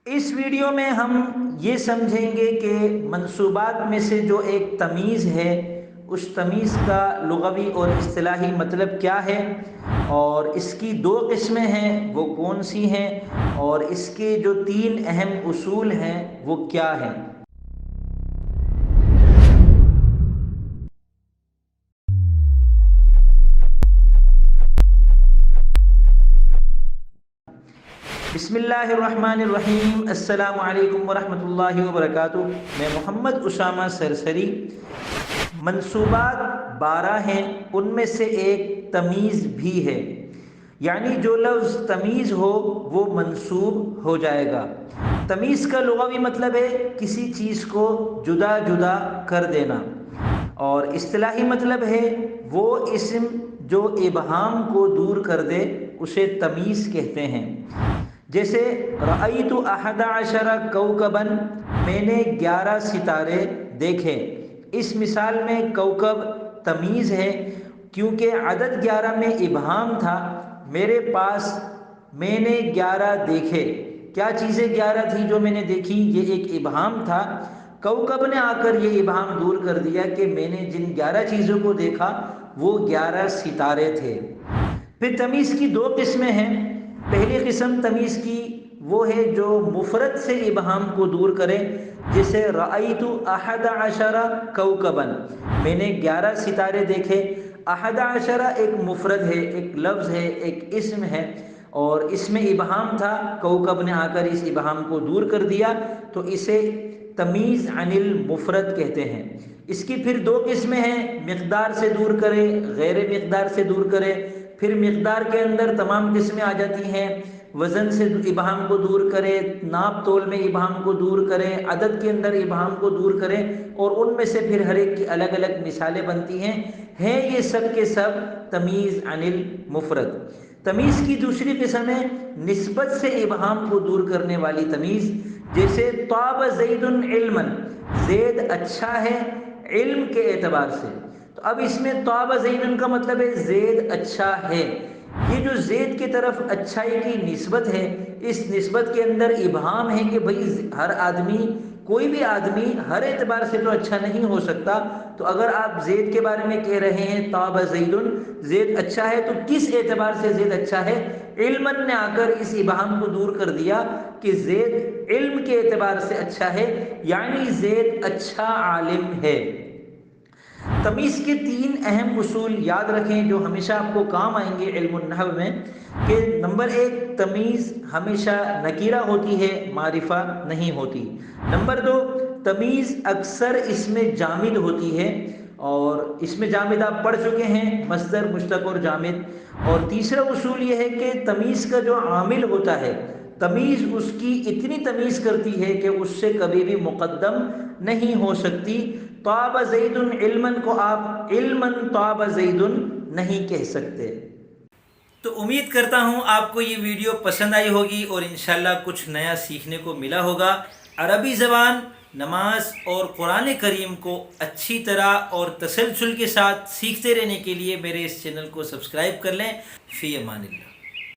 اس video میں ہم یہ سمجھیں گے کہ منصوبات میں سے جو ایک تمیز ہے اس تمیز کا لغوی اور اصطلاحی مطلب کیا ہے، اور اس کی دو قسمیں ہیں وہ کون سی ہیں، اور اس کے جو تین اہم اصول ہیں وہ کیا ہیں۔ بسم اللہ الرحمن الرحیم۔ السلام علیکم ورحمۃ اللہ وبرکاتہ۔ میں محمد اسامہ سرسری۔ منصوبات 12 ہیں، ان میں سے ایک تمیز بھی ہے، یعنی جو لفظ تمیز ہو وہ منصوب ہو جائے گا۔ تمیز کا لغوی مطلب ہے کسی چیز کو جدا جدا کر دینا، اور اصطلاحی مطلب ہے وہ اسم جو ابہام کو دور کر دے اسے تمیز کہتے ہیں۔ جیسے رأیت 11 کوکباً، میں نے 11 ستارے دیکھے۔ اس مثال میں کوکب تمیز ہے کیونکہ عدد 11 میں ابہام تھا۔ میرے پاس میں نے 11 دیکھے، کیا چیزیں 11 تھی جو میں نے دیکھی؟ یہ ایک ابہام تھا۔ کوکب نے آ کر یہ ابہام دور کر دیا کہ میں نے جن 11 چیزوں کو دیکھا وہ 11 ستارے تھے۔ پھر تمیز کی دو قسمیں ہیں۔ پہلی قسم تمیز کی وہ ہے جو مفرد سے ابہام کو دور کرے، جیسے رأیت 11 کوکباً، میں نے 11 ستارے دیکھے۔ 11 ایک مفرد ہے، ایک لفظ ہے، ایک اسم ہے، اور اس میں ابہام تھا۔ کوکب نے آ کر اس ابہام کو دور کر دیا، تو اسے تمیز عن المفرد کہتے ہیں۔ اس کی پھر دو قسمیں ہیں، مقدار سے دور کرے، غیر مقدار سے دور کرے۔ پھر مقدار کے اندر تمام قسمیں آ جاتی ہیں، وزن سے ابہام کو دور کرے، ناپ تول میں ابہام کو دور کرے، عدد کے اندر ابہام کو دور کرے، اور ان میں سے پھر ہر ایک کی الگ الگ مثالیں بنتی ہیں یہ سب کے سب تمیز عن المفرد۔ تمیز کی دوسری قسم ہے نسبت سے ابہام کو دور کرنے والی تمیز، جیسے طاب زید علما، زید اچھا ہے علم کے اعتبار سے۔ تو اب اس میں طاب زید کا مطلب ہے زید اچھا ہے۔ یہ جو زید کی طرف اچھائی کی نسبت ہے، اس نسبت کے اندر ابہام ہے کہ بھئی ہر آدمی، کوئی بھی آدمی ہر اعتبار سے تو اچھا نہیں ہو سکتا۔ تو اگر آپ زید کے بارے میں کہہ رہے ہیں طاب زید، زید اچھا ہے، تو کس اعتبار سے زید اچھا ہے؟ علماً نے آ کر اس ابہام کو دور کر دیا کہ زید علم کے اعتبار سے اچھا ہے، یعنی زید اچھا عالم ہے۔ تمیز کے تین اہم اصول یاد رکھیں جو ہمیشہ آپ کو کام آئیں گے علم النحو میں، کہ نمبر 1، تمیز ہمیشہ نکیرہ ہوتی ہے، معرفہ نہیں ہوتی۔ نمبر 2، تمیز اکثر اس میں جامد ہوتی ہے، اور اس میں جامد آپ پڑھ چکے ہیں، مصدر، مشتق اور جامد۔ اور تیسرا اصول یہ ہے کہ تمیز کا جو عامل ہوتا ہے، تمیز اس کی اتنی تمیز کرتی ہے کہ اس سے کبھی بھی مقدم نہیں ہو سکتی۔ طاب زید علما کو آپ علما طاب زید نہیں کہہ سکتے۔ تو امید کرتا ہوں آپ کو یہ ویڈیو پسند آئی ہوگی اور انشاءاللہ کچھ نیا سیکھنے کو ملا ہوگا۔ عربی زبان، نماز اور قرآن کریم کو اچھی طرح اور تسلسل کے ساتھ سیکھتے رہنے کے لیے میرے اس چینل کو سبسکرائب کر لیں۔ فی امان اللہ۔